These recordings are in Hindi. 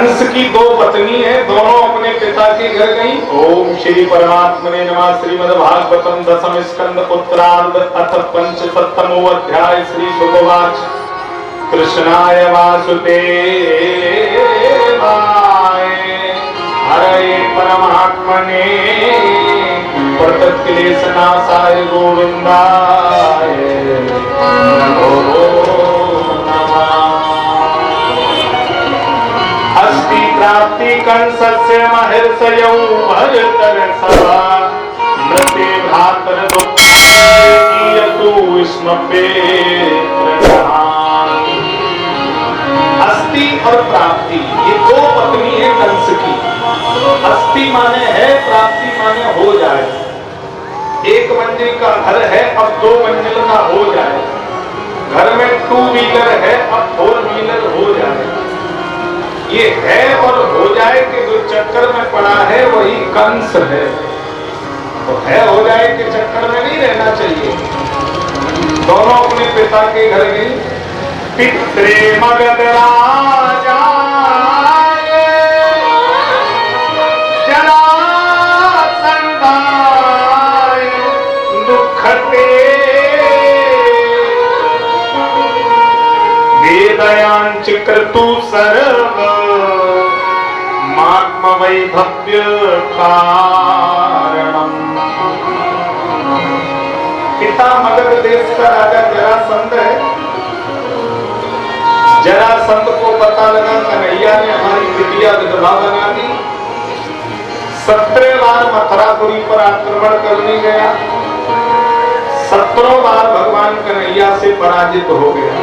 कंस की दो पत्नी है, दोनों अपने पिता के घर गई। ओम श्री परमात्मने नमः। श्रीमद्भागवतम दशम स्कंद उत्तरार्ध अथ पंचसप्तमो अध्याय। श्री सुकवाच कृष्णाय वासुदेवाय हरये परमात्मने प्रतक्लेशनाशाय गोविंदाय नमो प्राप्ति कंसस्य महर्षयौ भरतर्षभा मृते भ्रातर दुःखीयतु स्मपेत्रजान्। अस्थि और प्राप्ति ये दो पत्नी है कंस की। अस्थि माने है, प्राप्ति माने हो जाए। एक मंजिल का घर है, अब 2 मंजिल का हो जाए। घर में 2 व्हीलर है, अब 4 व्हीलर हो जाए। ये है और हो जाए कि जो चक्कर में पड़ा है वही कंस है। तो है हो जाए के चक्कर में नहीं रहना चाहिए। दोनों अपने पिता के घर गई। पित्रे मगध राजाय जरासंधाय दुःखते वेदयांच क्रतु सर्व मात्म वैभव्य कारणम। पिता मगध देश का राजा जरासंध है। जरासंध को पता लगा कन्हैया ने हमारी बिटिया विधवा बना दी। 17 बार मथुरापुरी पर आक्रमण करने गया। 17 बार भगवान कन्हैया से पराजित हो गया।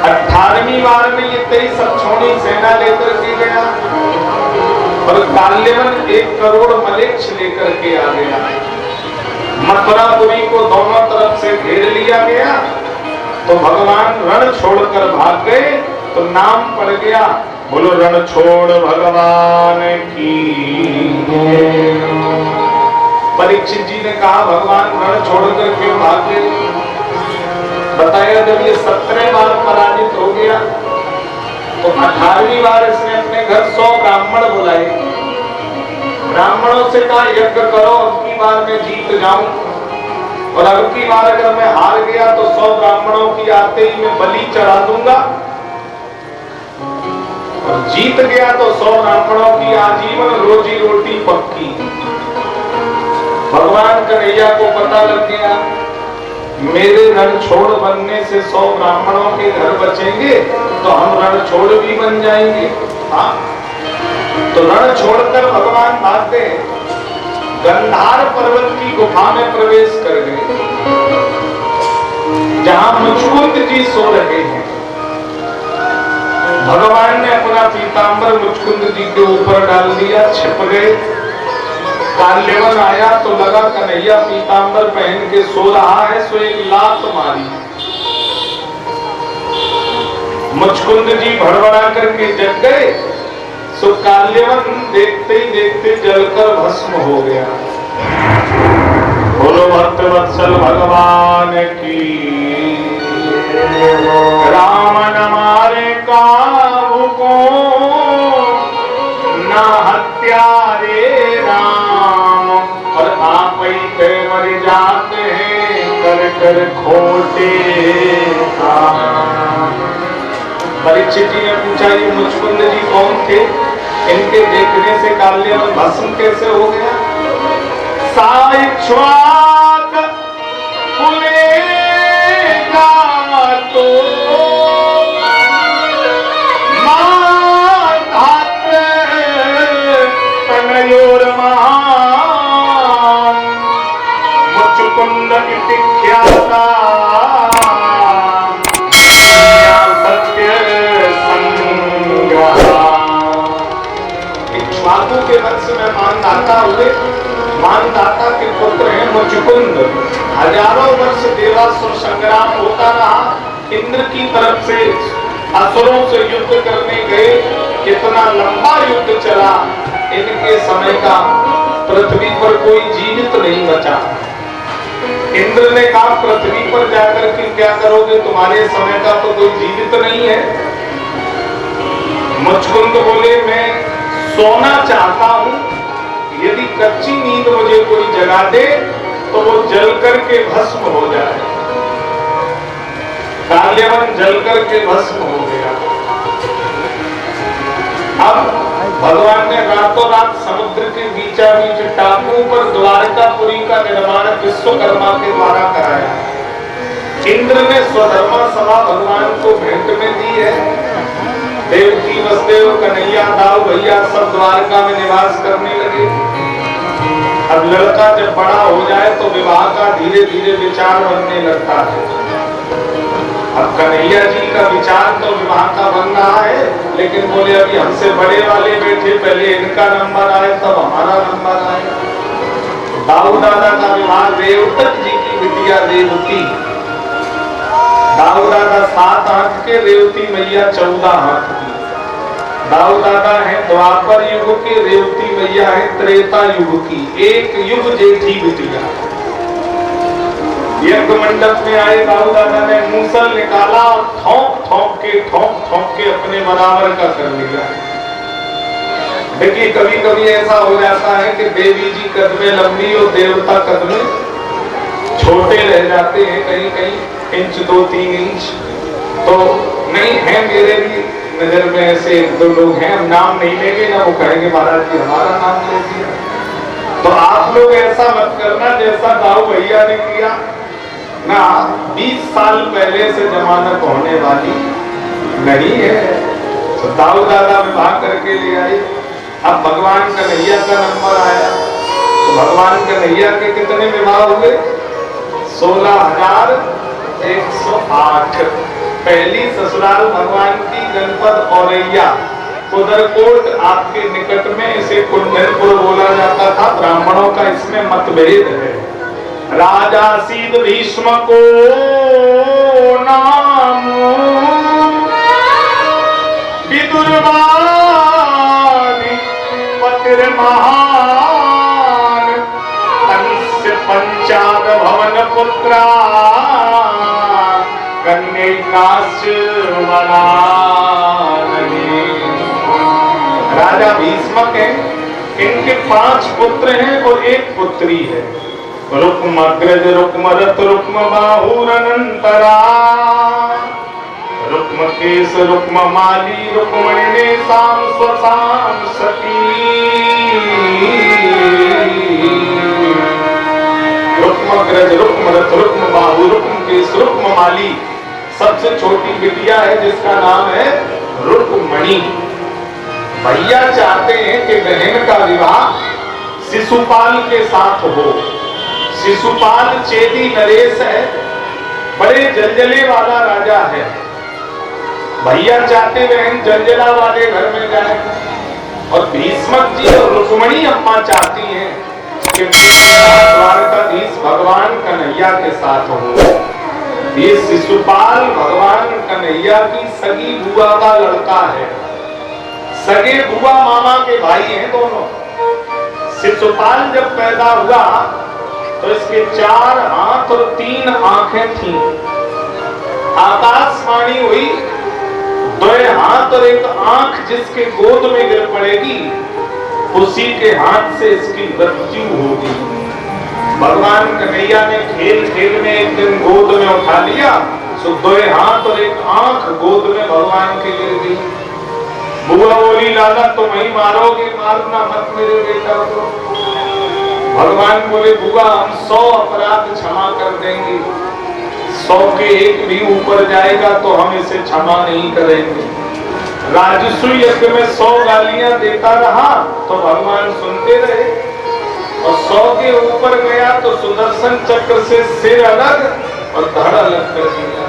18वीं बार में ये 23 अक्षौणी सेना लेकर के गया और काल्यवन 1 करोड़ मलेच्छ लेकर के आ गया। मथुरापुरी को दोनों तरफ से घेर लिया गया। तो भगवान रण छोड़कर भाग गए। तो नाम पड़ गया, बोलो रण छोड़ भगवान की। परीक्षित जी ने कहा भगवान रण छोड़कर क्यों भाग गए? बताया जब ये 17 बार पराजित हो गया तो 18वीं बार इसने अपने घर 100 ब्राह्मण बुलाए। ब्राह्मणों से कहा यज्ञ करो, अब की बार मैं जीत जाऊं और अब की बार अगर मैं हार गया तो 100 ब्राह्मणों की आते ही मैं बलि चढ़ा दूंगा और जीत गया तो 100 ब्राह्मणों की आजीवन रोजी रोटी पक्की। भगवान कन्हैया को पता लग गया मेरे रण छोड़ बनने से 100 ब्राह्मणों के घर बचेंगे तो हम रण छोड़ भी बन जाएंगे। हाँ, तो रण छोड़कर भगवान भागते गंधार पर्वत की गुफा में प्रवेश कर गए, जहां मुचकुंद जी सो रहे हैं। भगवान ने अपना पीतांबर मुचकुंद जी के ऊपर डाल दिया, छिप गए। काल्यवन आया तो लगा कन्हैया पीतांबर पहन के सो रहा है, सो एक लात मारी। मुचकुंद जी भड़बड़ा करके जग गए। सो काल्यवन देखते ही देखते जलकर भस्म हो गया। बोलो भक्त वत्सल भगवान की। राम न मारे काबू को ना हत्यारे राम और आप ही पे मर जाते हैं कर कर खोटे काम। परीक्षित जी ने पूछा ये मुचकुंद जी कौन थे? इनके देखने से काल्यवन भस्म कैसे हो गया? साइक्ष्वाक फुलेगा तो माधात्र तनयोरमान मुचकुंद इति ख्याता के वंश में मानदाता हुए। मानदाता के पुत्र हैं मुचकुंद। हजारों वर्ष देवासुर संग्राम होता रहा। इंद्र की तरफ से असुरों से युद्ध करने गए। कितना लंबा युद्ध चला। इनके समय का पृथ्वी पर कोई जीवित नहीं बचा। इंद्र ने कहा पृथ्वी पर जाकर के क्या करोगे, तुम्हारे समय का तो कोई जीवित नहीं है। मुचकुंद बोले मैं सोना चाहता हूं, यदि कच्ची नींद मुझे कोई जगा दे तो वो जल करके भस्म हो जाए। काल्यवन जल करके भस्म हो गया। अब भगवान ने रातों रात समुद्र के बीचा बीच टापू पर द्वारकापुरी का निर्माण विश्वकर्मा के द्वारा कराया। इंद्र ने स्वधर्मा सभा भगवान को भेंट में दी है। देवकी वसुदेव कन्हैया दाऊ भैया सब द्वारका में निवास करने लगे। अब लड़का जब बड़ा हो जाए तो विवाह का धीरे धीरे विचार बनने लगता है। अब कन्हैया जी का विचार तो विवाह का बन रहा है, लेकिन बोले अभी हमसे बड़े वाले बैठे, पहले इनका नंबर आए तब हमारा नंबर आए। दाऊ दादा का विवाह रेवतक जी की बिटिया रेवती। दाऊ दादा 7 आंख के, रेवती मैया 14 आंख की। दाऊ दादा है द्वापर युग के, रेवती मैया है त्रेता युग की। एक युग जेठी बिटिया। यज्ञ मंडप में आए दाऊ दादा ने मूसल निकाला और ठोंक ठोंक के अपने बराबर का कर लिया। देखिए कभी कभी ऐसा हो जाता है कि देवी जी कद में लंबी और देवता कद में छोटे रह जाते हैं, कहीं कहीं इंच 2-3 इंच। तो नहीं है, मेरे भी नजर में ऐसे 1-2 लोग हैं, हम नाम नहीं लेंगे ना, वो कहेंगे महाराज जी हमारा नाम ले दिया। तो आप लोग ऐसा मत करना जैसा दाऊ भैया ने किया ना। 20 साल पहले से जमानत होने वाली नहीं है। तो दाऊ दादा विवाह करके ले आए। अब भगवान कन्हैया का नंबर आया तो भगवान कन्हैया के कितने विवाह हुए? 16,108। पहली ससुराल भगवान की जनपद औरैया, कुदरकोट आपके निकट में, इसे कुंडलपुर बोला जाता था। ब्राह्मणों का इसमें मतभेद है। राजा सीध भीष्म को नाम विदुरवादी पतिर महान, कंस पंचाद भवन पुत्रा राजा भीष्मक हैं, इनके 5 पुत्र हैं और 1 पुत्री है। रुक्मग्रज रुक्मरथ रुक्म बाहुरनंतरा, रुक्मकेश रुक्ममाली रुक्मण्ये साम स्वसाम सती। रुक्मग्रज रुक्मरथ रुक्म बाहु रुक्मकेश रुक्ममाली, सबसे छोटी बिटिया है जिसका नाम है रुक्मणी। भैया चाहते हैं कि बहन का विवाह शिशुपाल के साथ हो। शिशुपाल चेदी नरेश है, बड़े जलजले वाला राजा है। भैया चाहते बहन जलजला वाले घर में जाए, और भीष्मक जी और रुक्मणी अम्मा चाहती हैं कि द्वारकाधीश भगवान कन्हैया के साथ हो। ये शिशुपाल भगवान कन्हैया की सगी बुआ का लड़का है। सगे बुआ मामा के भाई हैं दोनों। शिशुपाल जब पैदा हुआ तो इसके 4 हाथ और 3 आंखें थीं। आकाशवाणी हुई 2 हाथ और 1 आंख जिसके गोद में गिर पड़ेगी उसी के हाथ से इसकी मृत्यु होगी। भगवान कन्हैया ने खेल खेल में एक दिन गोद में उठा लिया, तो 2 हाथ और 1 आंख गोद में भगवान के गिर गई। बुआ बोली लाला तुम ही मारोगे, मारना मत मेरे बेटा को। भगवान बोले बुआ हम 100 अपराध क्षमा कर देंगे, 100 के 1 भी ऊपर जाएगा तो हम इसे क्षमा नहीं करेंगे। राजस्व यज्ञ में 100 गालियां देता रहा तो भगवान सुनते रहे, और 100 के ऊपर गया तो सुदर्शन चक्र से सिर अलग और धड़ अलग कर दिया।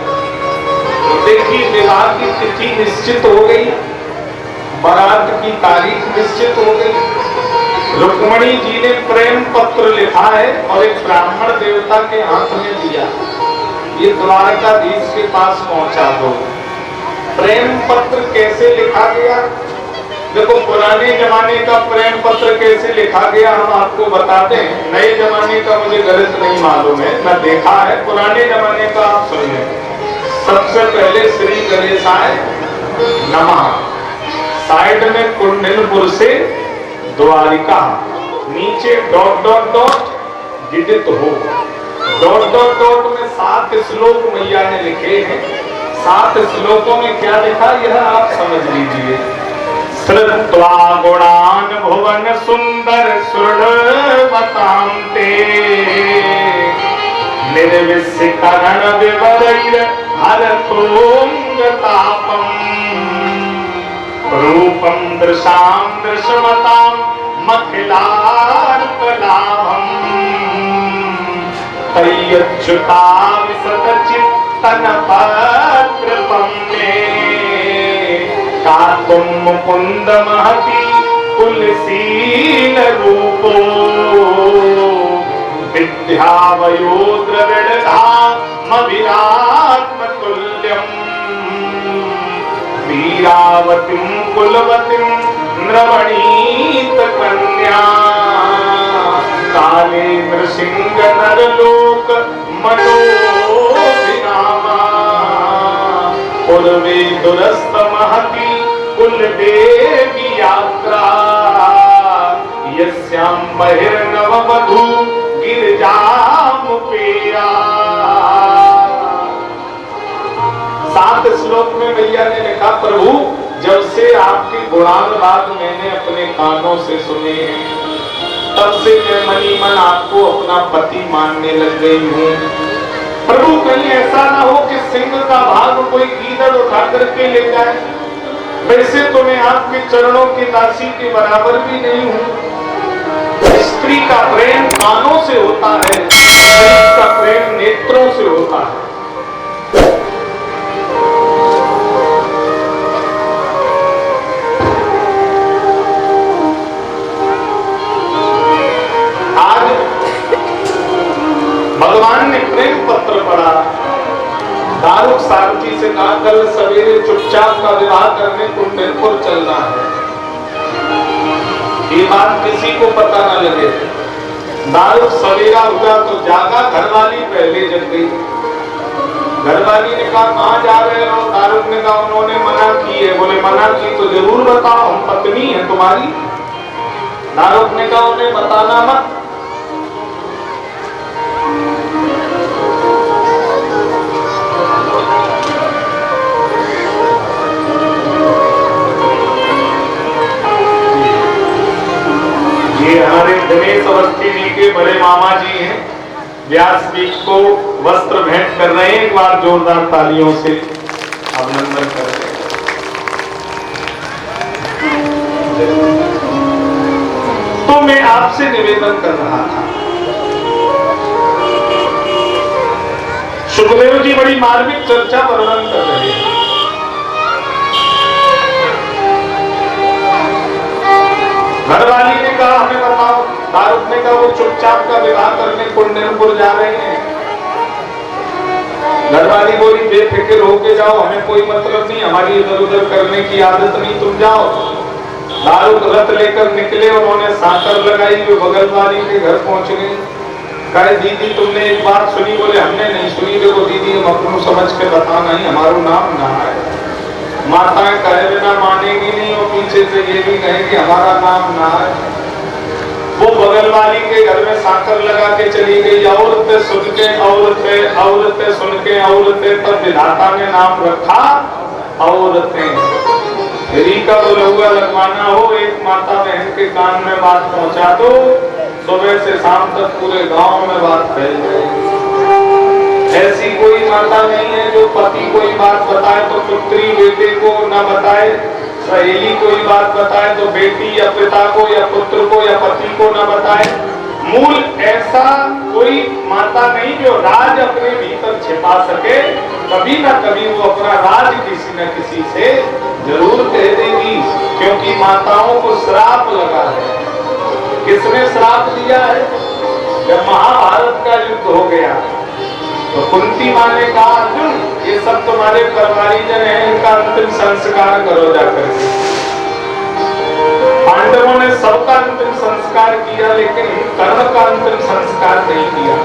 तो देखिए विवाह की तिथि निश्चित हो गई, बारात की तारीख निश्चित हो गई। रुक्मणी जी ने प्रेम पत्र लिखा है और एक ब्राह्मण देवता के हाथ में दिया, ये द्वारकाधीश के पास पहुंचा दो। प्रेम पत्र कैसे लिखा गया? देखो पुराने जमाने का प्रेम पत्र कैसे लिखा गया हम आपको बताते हैं। नए जमाने का मुझे गलत नहीं मालूम है, मैं देखा है। पुराने जमाने का आप सुनिए। सबसे पहले श्री गणेशाय नमः, साइड में कुंडलपुर से द्वारिका, नीचे डॉट डॉट डॉट विदित हो। डॉट डॉट डॉट में 7 श्लोक मैया ने लिखे हैं। 7 श्लोकों में क्या लिखा यह आप समझ लीजिए। श्रुत्वा गुणान भुवन सुंदर सुरवतां ते निर्विस्करण विवरैर हरतोंगतापम् रूपं दृशां दृशमतां मखिलार्कलाभम् तय्यच्युता विशतचित्तनपत्रपं मे कातुं मुकुन्द महति कुलशील रूपो विद्यावयो द्रविड़धामविरात्मतुल्यम् वीरावतीं कुलवतीं नृवणीत कन्या काले नृसिंह नरलोक मनोभिरामा पूर्वे दुरस्त महति कुलदेवी यात्रा यस्यां बहिर्नववधू गिरिजामुपेया। 7 श्लोक में मैया ने लिखा, प्रभु जब से आपके गुणानुवाद मैंने अपने कानों से सुने हैं तब से मैं मनी मन आपको अपना पति मानने लग गई हूँ। प्रभु कहीं ऐसा ना हो कि सिंह का भाग कोई गीदड़ उठा करके ले जाए। वैसे तो मैं आपके चरणों की दासी के बराबर भी नहीं हूँ। स्त्री का प्रेम कानों से होता है, पुरुष का प्रेम नेत्रों से होता है। आज भगवान ने प्रेम पत्र पढ़ा। दारुक सारथी से कहा कल सवेरे चुपचाप का विवाह करने कुंडलपुर चलना है। ये बात किसी को पता न लगे। दारुक सवेरा हुआ तो जागा, घरवाली पहले जग गई। घरवाली ने कहा कहाँ जा रहे हो? दारुक ने कहा उन्होंने मना की है। बोले मना की तो जरूर बताओ, हम पत्नी है तुम्हारी। दारुक ने कहा उन्हें बताना मत। ये हमारे दिनेश अवस्थी जी के बड़े मामा जी हैं। व्यासपीठ को वस्त्र भेंट कर रहे हैं। एक बार जोरदार तालियों से अभिनंदन कर रहे हैं। तो मैं आपसे निवेदन कर रहा था, सुखदेव जी बड़ी मार्मिक चर्चा वर्णन कर रहे हैं। घरवाली ने कहा हमें बताओ। दारुक ने कहा वो चुपचाप का विवाह करने कुंडलपुर जा रहे हैं। घरवाली बोली बेफिक्र होके जाओ, हमें कोई मतलब नहीं, हमारी इधर उधर करने की आदत नहीं, तुम जाओ। दारुक रथ लेकर निकले। उन्होंने साकर लगाई, वे बगल वाली के घर पहुंच गए। कहे दीदी तुमने एक बात सुनी? बोले हमने नहीं सुनी। देखो दीदी हम अपनों समझ के बताना ही, हमारा नाम ना है। माताएं कहे बिना मानेगी नहीं और पीछे से ये भी कहे कि हमारा नाम ना है। वो बगल वाली के घर में साकर लगा के चली गई। औरतें सुन के औरतें सुन के औरतें, तब विधाता ने नाम रखा औरतें। रीका बुलौआ लगवाना हो, एक माता बहन के कान में बात पहुंचा दो, सुबह से शाम तक पूरे गांव में बात फैल जाएगी। ऐसी कोई माता नहीं है जो पति कोई बात बताए तो पुत्री बेटे को न बताए, सहेली कोई बात बताए तो बेटी या पिता को या पुत्र को या पति को न बताए। मूल ऐसा कोई माता नहीं जो राज अपने भीतर छिपा सके। कभी ना कभी वो अपना राज किसी न किसी से जरूर कह देगी, क्योंकि माताओं को श्राप लगा है। किसने श्राप दिया है? जब महाभारत का युद्ध हो गया तो कुंती मां ने कहा अर्जुन ये सब तुम्हारे परिवारीजन हैं, इनका अंतिम संस्कार करो जाकर के। पांडवों ने सबका अंतिम संस्कार किया लेकिन कर्ण का अंतिम संस्कार नहीं किया।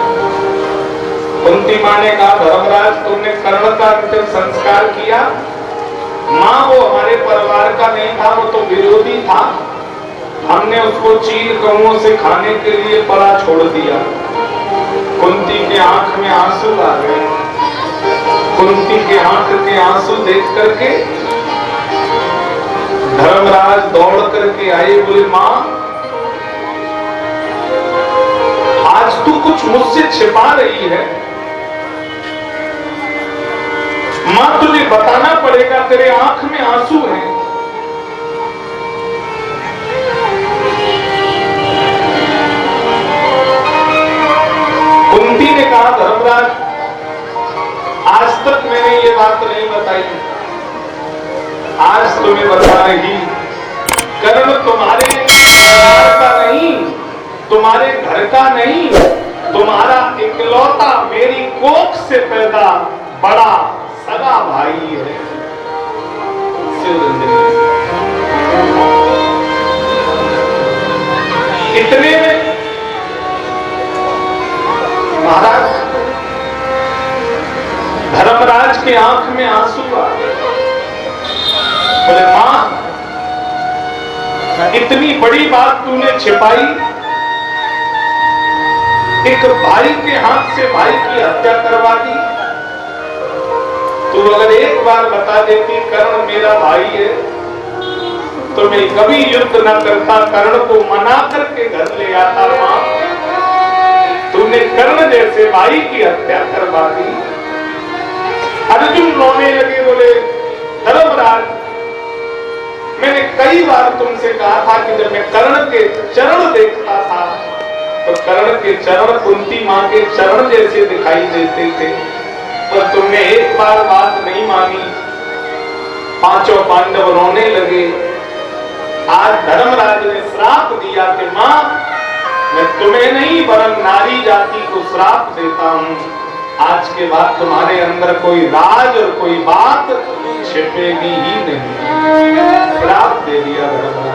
कुंती मां ने कहा धर्मराज तुमने कर्ण का अंतिम संस्कार किया? माँ वो हमारे परिवार का नहीं था, वो तो विरोधी था। हमने उसको चील कौओं से खाने के लिए बड़ा छोड़ दिया। कुंती के आंख में आंसू आ गए। कुंती के आंख के आंसू देख करके धर्मराज दौड़ करके आए, बोले माँ आज तू कुछ मुझसे छिपा रही है, मां तुझे बताना पड़ेगा, तेरे आंख में आंसू हैं। कुंती ने कहा धर्मराज आज तक मैंने ये बात नहीं बताई, आज तुम्हें बता रही। कर्ण तुम्हारे परिवार का नहीं, तुम्हारे घर का नहीं, तुम्हारा इकलौता मेरी कोख से पैदा बड़ा सगा भाई है। इतने में महाराज धर्मराज के आंख में आंसू आ गए। बोले मां इतनी बड़ी बात तूने छिपाई, एक भाई के हाथ से भाई की हत्या करवा दी। तू अगर एक बार बता देती कर्ण मेरा भाई है तो मैं कभी युद्ध न करता, कर्ण को मना करके घर ले आता। मां तूने कर्ण जैसे भाई की हत्या करवा दी। अर्जुन रोने लगे, बोले धर्मराज मैंने कई बार तुमसे कहा था कि जब मैं कर्ण के चरण देखता था तो कर्ण के चरण कुंती मां के चरण जैसे दिखाई देते थे, पर तुमने एक बार बात नहीं मानी। पांचों पांडव रोने लगे। आज धर्मराज ने श्राप दिया कि मां मैं तुम्हें नहीं वरन नारी जाति को श्राप देता हूं, आज के बाद तुम्हारे अंदर कोई राज और कोई बात छिपेगी ही नहीं। श्राप दे दिया धर्मराज।